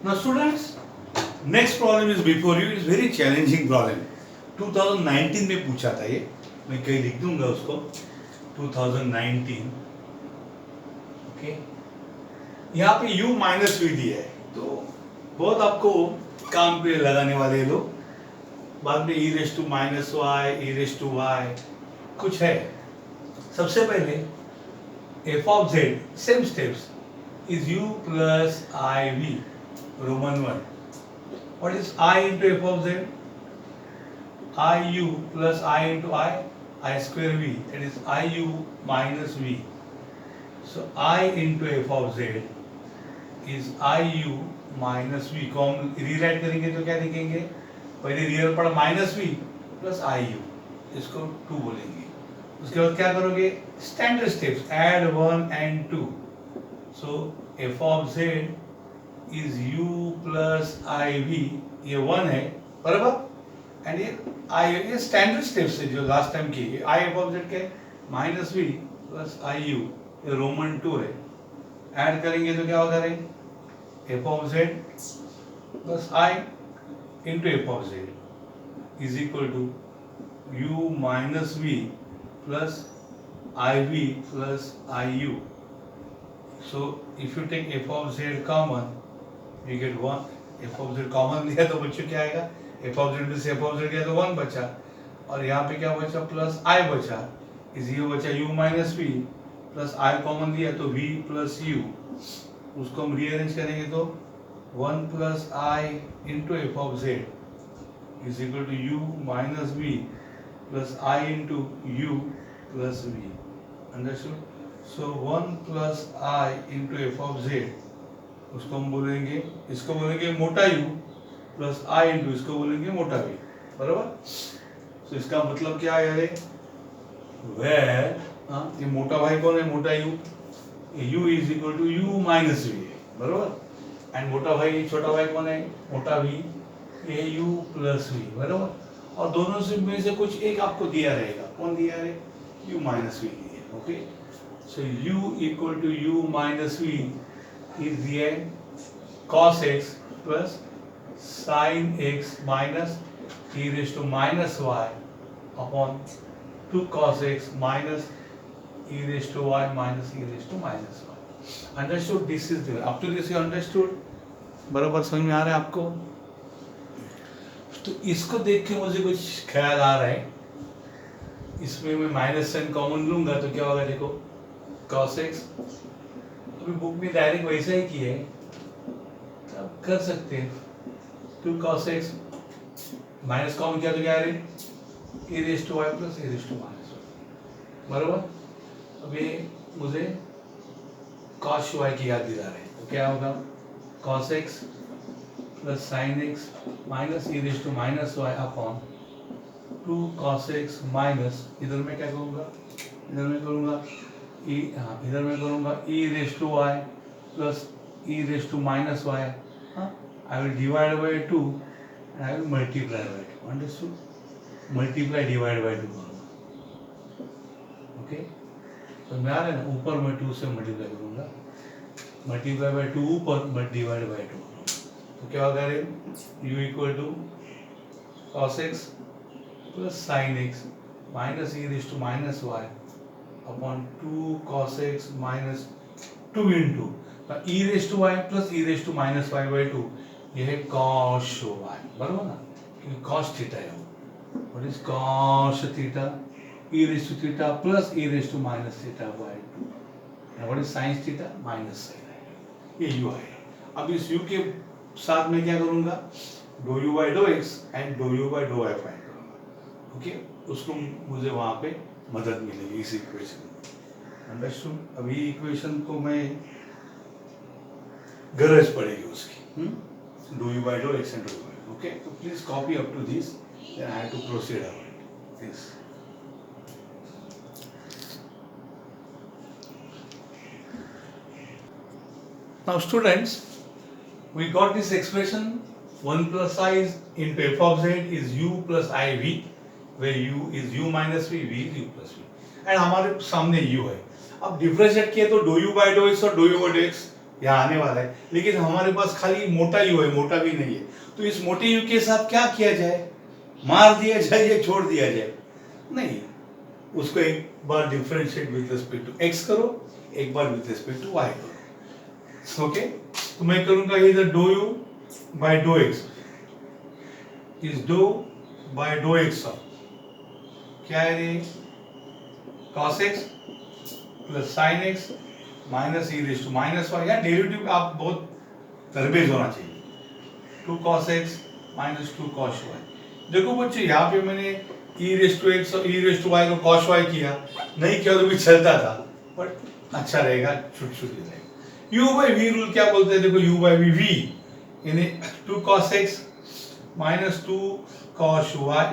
Now students, next problem is before you. It's very challenging problem. 2019 में पूछा था ये, मैं कहीं लिख दूंगा उसको. 2019. ओके, यहाँ पे u माइनस वी दिया है, तो बहुत आपको काम पे लगाने वाले लोग. बाद में e raise to minus y, e raise to y कुछ है. सबसे पहले f of z, same steps, is u plus iv, Roman 1. What is I into f of z? Iu plus I into I square v, that is Iu minus v. So I into f of z is Iu minus v. को हम rewrite करेंगे तो क्या लिखेंगे? पहले real पड़ा minus v plus Iu, इसको 2 बोलेंगे. उसके बाद क्या करोगे? Standard steps, add 1 and 2. So f of z is u plus iv, ये 1 है बराबर, एंड ये स्टैंडर्ड स्टेप्स है जो लास्ट टाइम की. i f of z के माइनस v प्लस iu, ये रोमन 2 है. ऐड करेंगे तो क्या होगा रे? f of z plus i into f of z is equal to u minus v plus iv plus iu. So if you take f of z common, you get 1. f of z common लिया तो बच्चों क्या आएगा? f of z में से f of z गया तो 1 बचा, और यहाँ पे क्या बचा? प्लस i बचा, इस ये बचा u minus v plus i common लिया तो v प्लस u. उसको हम रीअरेंज करेंगे तो 1 plus i into f of z is equal to u minus v plus i into u plus v. Understood? So 1 plus i into f of z, उसको हम बोलेंगे, इसको बोलेंगे मोटा u प्लस i इंटू इसको बोलेंगे मोटा v. बराबर? सो इसका मतलब क्या है रे? वेयर ये मोटा भाई कौन है? मोटा u. u is equal to u minus v है. बराबर? एंड मोटा भाई, छोटा भाई कौन है? मोटा v, ये u प्लस v. बराबर? और दोनों से में से कुछ एक आपको दिया रहेगा. कौन दिया है? u माइनस v दिया. Okay, so u equal to u minus v is the cos x plus sin x minus e raised to minus y upon 2 cos x minus e raised to y minus e raised to minus y. Understood? This is the, up to this you understood? बराबर समझ में आ रहा है आपको? तो इसको देख के मुझे कुछ ख्याल आ रहा है. इसमें मैं माइनस साइन कॉमन लूंगा तो क्या होगा? देखो, cos x, अभी बुक में डायरेक्ट वैसा ही किया है, अब कर सकते हैं. 2 cos x माइनस कॉमन किया तो क्या है? e raise to y plus e raise to minus y. बराबर? अब ये मुझे cos y की याद दिला रहे हैं, तो क्या होगा? cos x plus sin x minus e raise to minus y upon 2 cos x minus, इधर मैं क्या करूँगा? इधर मैं करूँगा इधर मैं करूँगा e raise to y plus e raise to minus y. I will divide by 2 and I will multiply by 2. Understood? Multiply divide by 2 करूँगा. ओके, तो मैं आ रहा है ना, ऊपर मैं 2 से मल्टीप्लाई करूँगा, मल्टीप्लाई बाय 2 ऊपर, बट डिवाइड बाय 2. तो क्या होगा रे? u equal to cos x plus sin x minus e raise to minus y upon 2 cos x minus 2 into e raise to y plus e raise to minus y by 2. ये है cos y. बराबर ना? क्योंकि cos theta है. What is cos theta? e raise to theta plus e raise to minus theta by 2. And what is sin theta? Minus sin है. ये u है. अब इस u के साथ में क्या करूंगा? dou u by dou x and dou u by dou y find करूंगा. ओके, उसको मुझे वहां पे मदद मिलेगी इस इक्वेशन में. अंडरस्टूड? अभी इक्वेशन को मैं गरज पड़ेगी उसकी. dou u by dou x and dou u by. Okay, so please copy up to this. Then I have to proceed about this. Now students, we got this expression 1 plus I is into f of z is u plus iv, where u is u minus v, v is u plus v. And हमारे सामने u है. अब differentiate किए तो dou u by dou x और dou u by dou x यहाँ आने वाला है, लेकिन हमारे पास खाली मोटा यू है, मोटा भी नहीं है। तो इस मोटे यू के साथ क्या किया जाए, मार दिया जाए या छोड़ दिया जाए? नहीं, उसको एक बार differentiate with respect to x करो, एक बार विद रिस्पेक्ट टू वाई करो। ओके, तो मैं करूंगा इधर d u by dough x is d by dough x of क्या है ये, cos x plus sin x minus e raise to minus y. या डेरिवेटिव आप बहुत तरबेज होना चाहिए। 2 cos x minus 2 cos y। देखो बच्चे, यहाँ पे मैंने ई रेज टू एक्स और ई रेज टू वाई को cos y किया, नहीं किया तो भी चलता था, बट अच्छा रहेगा, छुट-छुट रहेगा। u बाई v रूल क्या बोलते हैं, देखो u बाई v यानी 2 cos x minus 2 cos y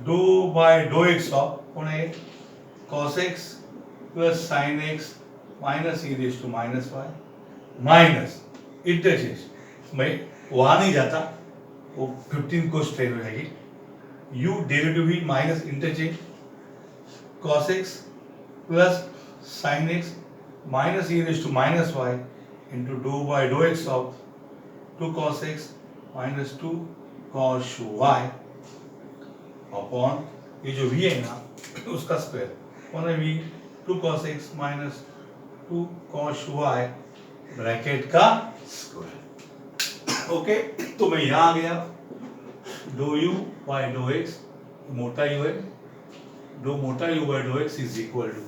doe by dough x of कौन है, cos x plus sin x minus e raise to minus y minus interchange. मैं वहां नहीं जाता, वो 15 को स्ट्रेन हो जाएगी। u डेरिवेटिव ही minus interchange cos x plus sin x minus e raise to minus y into doe by dough x of 2 cos x minus 2 cos y upon ये जो v है ना उसका स्क्वायर कौन है, v 2 cos x minus 2 cos y bracket का square. Okay, तो मैं यहाँ आ गया, d u by d x मोटा u है, डो मोटा u by d x is equal to,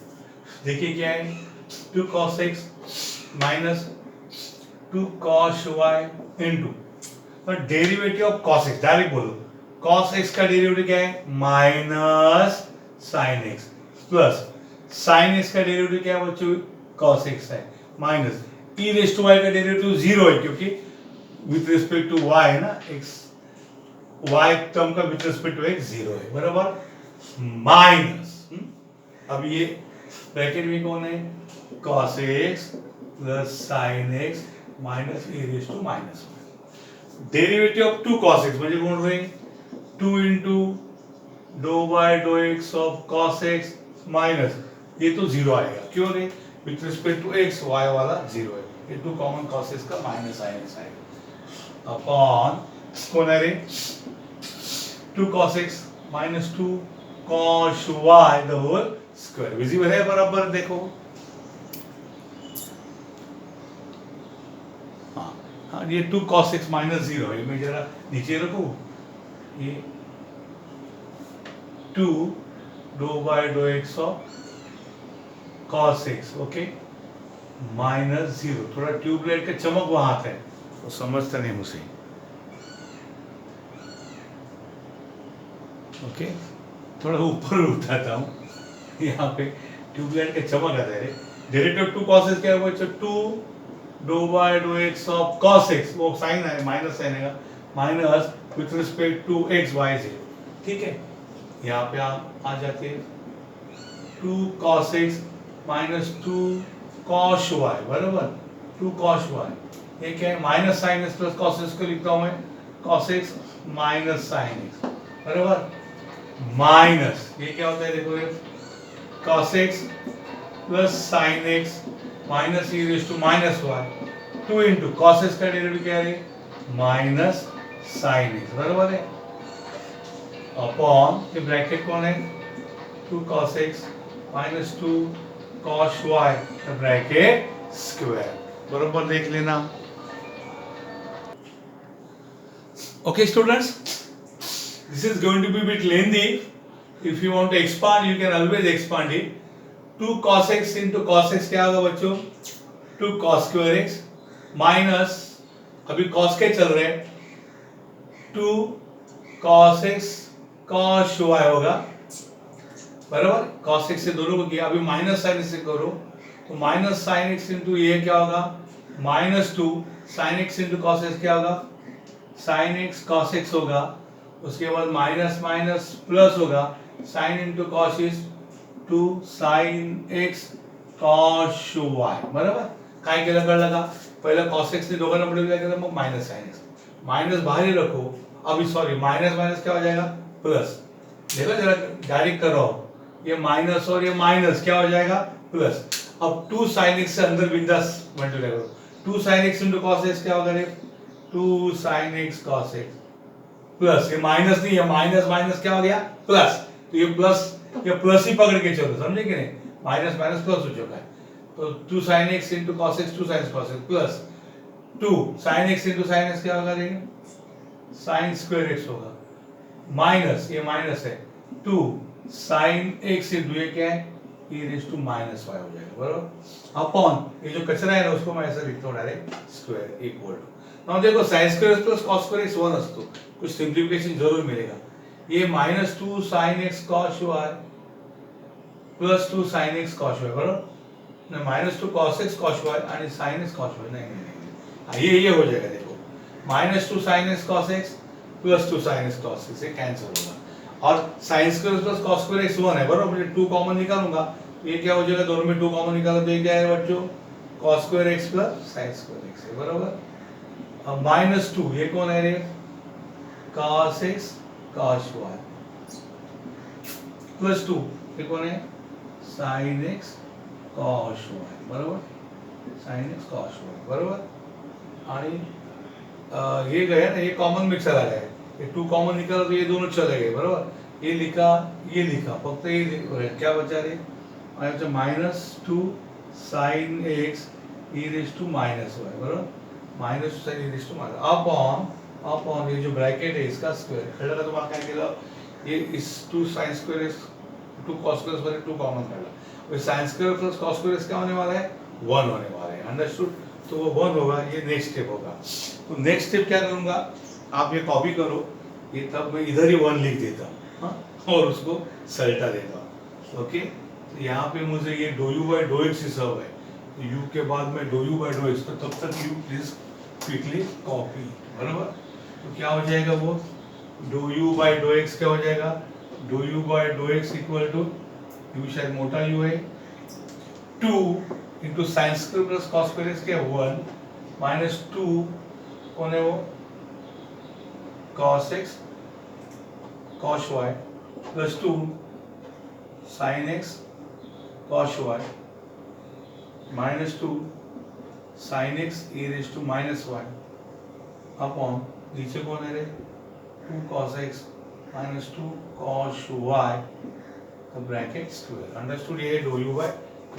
देखिए क्या है, 2 cos x minus 2 cos y into पर derivative of cos x, direct बोलो cos x का डेरिवेटिव क्या है, minus sin x plus sin x का डेरिवेटिव क्या है बच्चों, cos x है, minus e raise to y का डेरिवेटिव 0 है क्योंकि विथ रिस्पेक्ट टू y है ना, x y टर्म का विथ रिस्पेक्ट टू x 0 है, बराबर, माइनस अब ये ब्रैकेट में कौन है, cos x plus sin x minus e raise to minus derivative of 2 cos x म्हणजे कोण होईल, 2 into doe by dough x of cos x minus ये तो 0 आएगा, क्यों नहीं, with respect to x y वाला 0 है, ये 2 कॉमन cos x का माइनस sin x आएगा अपॉन कौन है रे, 2 cos x minus 2 cos y the whole square. Visible है बराबर, देखो हाँ ये 2 cos x माइनस 0 है, मैं जरा नीचे रखूं, ये 2 doe by dough x of cos x okay minus 0, थोड़ा ट्यूबलाइट का चमक वहां आता है, वो समझता नहीं मुझे, ओके थोड़ा ऊपर उठाता हूँ, यहाँ पे ट्यूबलाइट का चमक आता है। डेरिवेटिव 2 cos x क्या है, 2 doe by dough x of cos x, वो साइन है, माइनस साइन है, minus with respect to x y से, ठीक है, यहाँ पे आ जाते हैं 2 cos x minus 2 cos y बराबर 2 cos y, ये क्या है, minus sine x plus cos x को लिखता हूँ मैं cos x minus sine x बराबर, माइनस ये क्या होता है, देखो ये cos x plus sine x minus e raise to minus y 2 into cos x का डेरिवेटिव क्या है, माइनस साइन x बराबर है, अपॉन ये ब्रैकेट कौन है, 2 cos x minus 2 cos y bracket square, बराबर देख लेना। Okay students, this is going to be a bit lengthy. If you want to expand, you can always expand it. 2 cos x into cos x क्या होगा बच्चों, 2 cos square x minus अभी cos के चल रहे हैं 2 cos x cos y होगा बराबर, cos x से दोनों को किया, अभी माइनस साइन से करो तो माइनस साइन x इंटू ये क्या होगा, minus 2 sign x into cos x क्या होगा, साइन x cos x होगा, उसके बाद माइनस माइनस प्लस होगा, sine into cos is 2 sign x cos y बराबर, काय केलं कळलं का, पहिला cos x ने दोघांना मल्टिप्लाई केलं, मग माइनस साइन x, माइनस बाहर ही रखो, अभी सॉरी माइनस माइनस क्या हो जाएगा प्लस, देखो जरा डायरेक्ट करो, ये माइनस और ये माइनस क्या हो जाएगा प्लस, अब 2 sin x से अंदर बिंदास मल्टीप्लाई करो, 2 sin x into cos x क्या होगा रे, 2 sin x cos x plus, ये माइनस नहीं है, माइनस माइनस क्या हो गया प्लस, तो ये प्लस ही पकड़ के चलो, समझे कि नहीं, माइनस माइनस प्लस हो चुका है, तो 2 sin x into cos x 2 sin cos x plus 2 sin x into sin x क्या होगा रे, sin स्क्वायर x होगा, माइनस ये माइनस है 2 sin x इंटू ये क्या है e raise to minus y हो जाएगा, बराबर, अपॉन ये जो कचरा है ना उसको मैं ऐसे लिखता हूँ direct square equal to, now देखो sin square plus cos square is 1 असतो, कुछ सिंप्लिफिकेशन जरूर मिलेगा, ये minus 2 sin x cos y plus 2 sin x cos y, बराबर, minus 2 cos x cos y आणि sin x cos y, नहीं नहीं नहीं, ये हो जाएगा, देखो minus 2 sin x cos x plus 2 sin x cos x, ये कैंसिल होगा, और sin square plus cos square x 1 है, बराबर, मुझे 2 कॉमन निकालूंगा, ये क्या हो जाएगा, दोनों में 2 कॉमन निकालो तो ये क्या है बच्चों, cos square x plus sin square x है, बराबर, अब माइनस 2 ये कौन है रे, cos x cos y plus 2 ये कौन है, sin x cos y, बराबर, sin x cos y, बराबर, आणि ये गया ना, ये कॉमन में चला गया, ये 2 कॉमन निकाला तो ये दोनों चले गए, बराबर, ये लिखा फक्त ये क्या बचा रे, अच्छा minus 2 sin x e raise to minus y, बराबर, minus 2 sin e raise to minus upon ये जो ब्रैकेट है इसका स्क्वायर, कळलं का तुम्हाला काय केलं, ये इस 2 sin square x 2 cos square मध्ये 2 कॉमन काढला, और sin square plus cos square क्या होने वाला है, 1 होने वाला है, अंडरस्टूड, तो वो 1 होगा, ये नेक्स्ट स्टेप होगा, तो नेक्स्ट स्टेप क्या करूंगा, आप ये कॉपी करो, ये तब मैं इधर ही 1 लिख देता हूँ, और उसको सल्टा देता हूँ, ओके, तो यहाँ पे मुझे ये dough u by dough x ही सब है, तो यू के बाद में d u by dough x, तो तब तक यू प्लीज क्विकली कॉपी, बराबर, तो क्या हो जाएगा वो, doe u by dough x क्या हो जाएगा, doe u by dough x equal to, u शायद मोटा यू है, 2 into sine square plus cos square x क्या 1 माइनस 2 कौन है वो, cos x cos y plus 2 sin x cos y minus 2 sin x e raise to minus y upon नीचे कौन है रे, 2 cos x minus 2 cos y, तो bracket square, understood, ये dough u by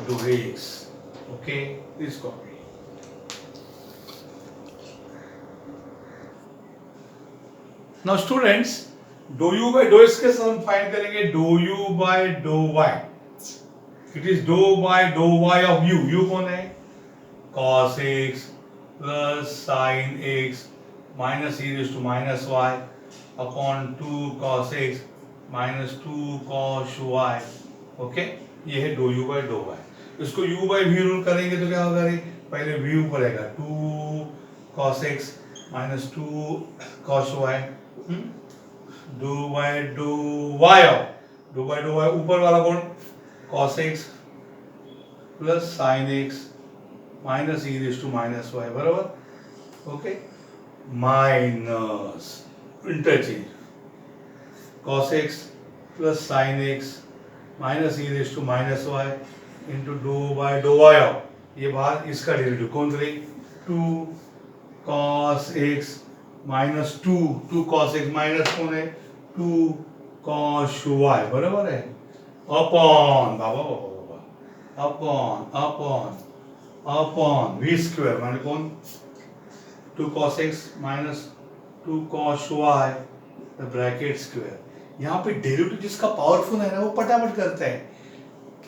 dough x, okay, this copy. Now students, doe u by dough x के साथ हम find करेंगे doe u by doe y, it is doe by doe y of u, you कौन है, cos x plus sin x minus e raise to minus y upon 2 cos x minus 2 cos y, okay, ये है doe u by doe y, इसको u by v rule करेंगे तो क्या होगा रे, पहले v ऊपर आएगा 2 cos x minus 2 cos y, doe by doe y ऊपर वाला कौन, cos x plus sin x minus e raise to minus y, बराबर, okay, minus interchange cos x plus sin x minus e raise to minus y into doe by doe y, ये बात इसका derivative कौन थे, 2 cos x minus 2 cos x minus कौन है, 2 cos y, बराबर है, अपॉन अपॉन v स्क्वायर माने कौन, 2 cos x minus 2 cos y, the bracket square, यहाँ पे डेरिवेटिव जिसका पावरफुल है ना वो फटाफट करता है,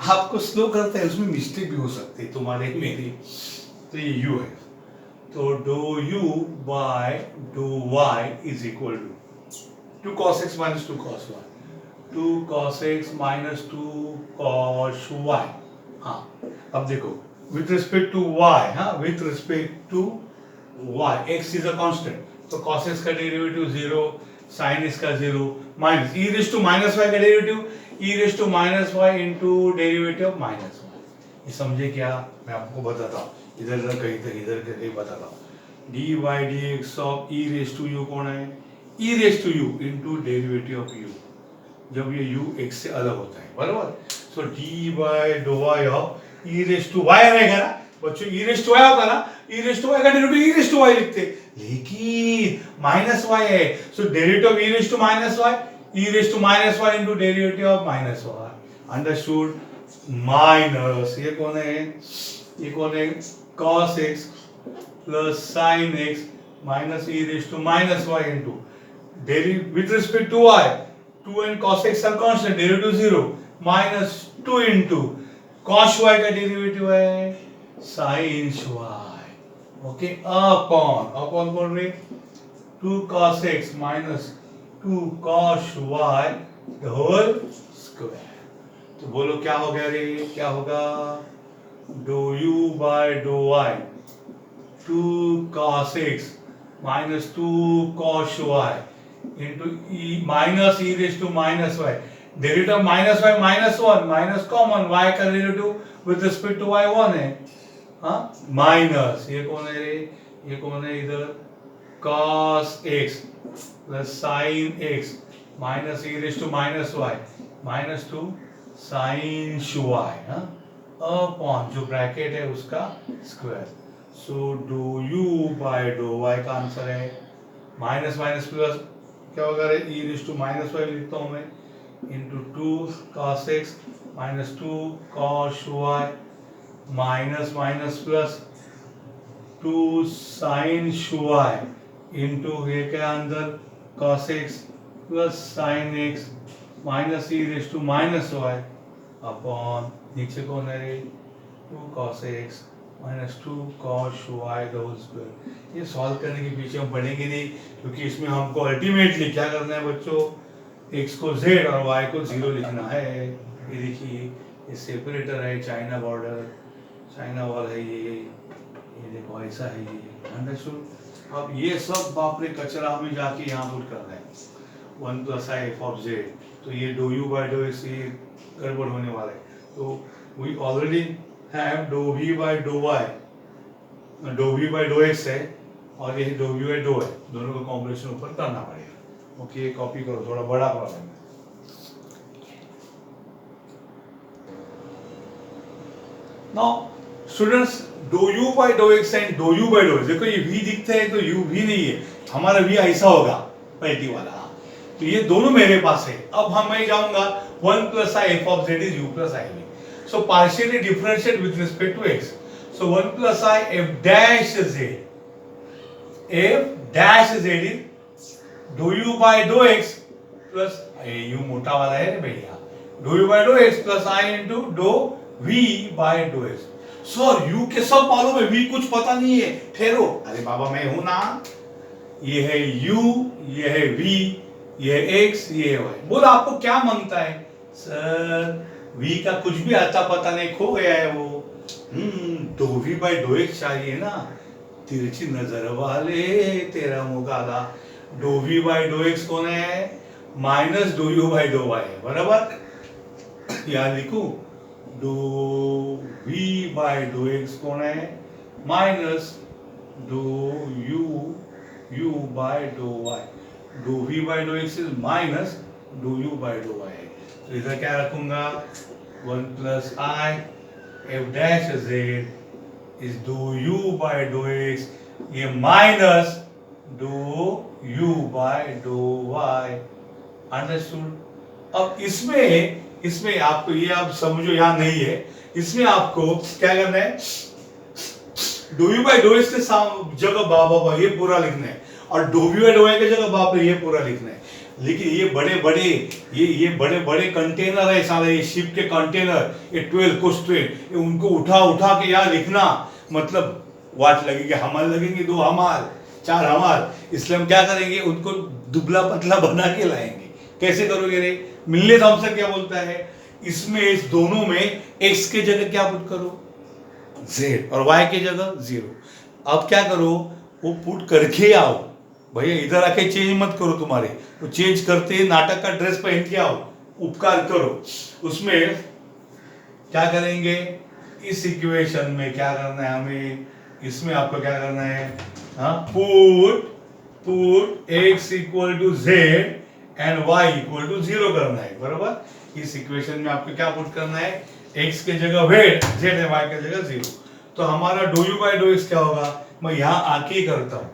आपको स्लो करता है, उसमें मिस्टेक भी हो सकती है तुम्हारे मेरी, तो ये u है, तो doe u by dough y is equal to 2 cos x minus 2 cos y, 2 cos x minus 2 cos y, हाँ, अब देखो विथ रिस्पेक्ट टू y, हाँ, with respect to y, x is a constant, तो cos x का derivative 0, sin x का 0, minus e raise to minus y का derivative e raise to minus y into derivative of minus y, ये समझे क्या, मैं आपको बताता हूँ, इधर कहीं बताता हूँ, dy dx of e raise to u कौन है, e raise to u into derivative of u, जब ये u x से अलग होता है, बराबर, so dy d y of e raise to y रहेगा ना बच्चों, ई रेस टू वाई होता ना, ई रेस टू वाई का derivative e raise to y लिखते, लेकिन माइनस वाई है, so derivative of e raise to minus y, e raise to minus y into derivative of minus y, understood. Minus ये कौन है, ये कौन है, cos x plus sin x minus e raise to minus y into derivative with respect to y, 2 and cos x are constant, derivative 0 minus 2 into cos y का derivative है sin y, okay, upon बोल रहे 2 cos x minus 2 cos y the whole square. तो बोलो क्या हो गया रे, क्या होगा, doe u by dough y 2 cos x minus 2 cos y into e minus e raise to minus y, derivative minus y minus 1 minus common, y का derivative with respect to y 1 है, हाँ, माइनस ये कौन है रे, ये कौन है इधर, cos x plus sin x minus e raise to minus y minus 2 sin y, हाँ, अपॉन जो ब्रैकेट है उसका square, so doe u by dough y का आंसर है माइनस माइनस प्लस क्या होगा रे, e raise to minus y लिखता हूँ मैं into 2 cos x minus 2 cos y minus minus plus 2 sin y into ये क्या अंदर cos x plus sin x minus e raise to minus y upon नीचे कौन है रे, 2 cos x minus 2 cos y the whole square. ये solve करने के पीछे हम पढ़ेंगे नहीं, क्योंकि इसमें हमको अल्टीमेटली क्या करना है बच्चों, x को z और y को 0 लिखना है। ये देखिए ये सेपरेटर है, चाइना बॉर्डर, चाइना वॉल है, ये देखो ऐसा है ये, अंडरस्टूड। अब ये सब बाप रे कचरा हमें जाके यहाँ पुट करना है, 1 plus I f of z, तो ये dough u by dough x ये गड़बड़ होने वाला है, तो we already have doe v by doe y, doe v by dough x है और ये डो वी बाय डो है, दोनों का कॉम्बिनेशन ऊपर करना पड़ेगा। ओके, कॉपी करो, थोड़ा बड़ा प्रॉब्लम है। Now students, doe u by dough x and doe u by dough x, देखो ये v दिखता है तो u भी नहीं है, हमारा v ऐसा होगा पलटी वाला, तो ये दोनों मेरे पास है। अब हम मैं जाऊंगा 1 plus I f of z is u plus i v, so partially differentiate with respect to x, so 1 plus I F dash z, f dash Z is doe u by dough x plus u मोटा वाला है रे भैया, doe u by dough x plus i into doe v by dough x. Sir u के सब मालूम है, v कुछ पता नहीं है, ठहरो, अरे बाबा मैं हूं ना, ये है u, ये है v, ये है x, ये है y, बोल आपको क्या मांगता है सर, v का कुछ भी आता पता नहीं, खो गया है वो, d v by dough x चाहिए ना, तिरछी नजर वाले तेरा मुकाला, d v by dough x कौन है, minus d u by dough y है, बराबर, याद लिखूं, d v by dough x कौन है, minus d u by dough y, d v by dough x is minus d u by dough y है, तो इधर क्या रखूंगा, 1 plus I F dash Z is dough u by dough x, ये minus d u by dough y, understood. अब इसमें आपको ये आप समझो यहाँ नहीं है, इसमें आपको क्या करना है, doe u by dough x के जगह बाबा ये पूरा लिखना है, और doe v by doe y की जगह बाप रे ये पूरा लिखना है। लेकिन ये बड़े बड़े कंटेनर है सारे, ये शिप के कंटेनर, ये 12 कुछ 12, उनको उठा के यहाँ लिखना, मतलब वाट लगेगी, हमाल लगेंगे, 2 हमाल 4 हमाल, इसलिए हम क्या करेंगे, उनको दुबला पतला बना के लाएंगे। कैसे करोगे रे, मिलने थॉमसन क्या बोलता है, इसमें इस दोनों में x के जगह क्या पुट करो, z, और y के जगह 0। अब क्या करो, वो पुट करके आओ भैया, इधर आके चेंज मत करो, तुम्हारे तो चेंज करते नाटक का ड्रेस पहन के आओ, उपकार करो। उसमें क्या करेंगे, इस इक्वेशन में क्या करना है हमें, इसमें आपको क्या करना है, हाँ, put x equal to z and y equal to 0 करना है, बराबर। इस इक्वेशन में आपको क्या पुट करना है, x के जगह z है y के जगह 0। तो हमारा doe u by dough x क्या होगा, मैं यहाँ आके ही करता हूँ,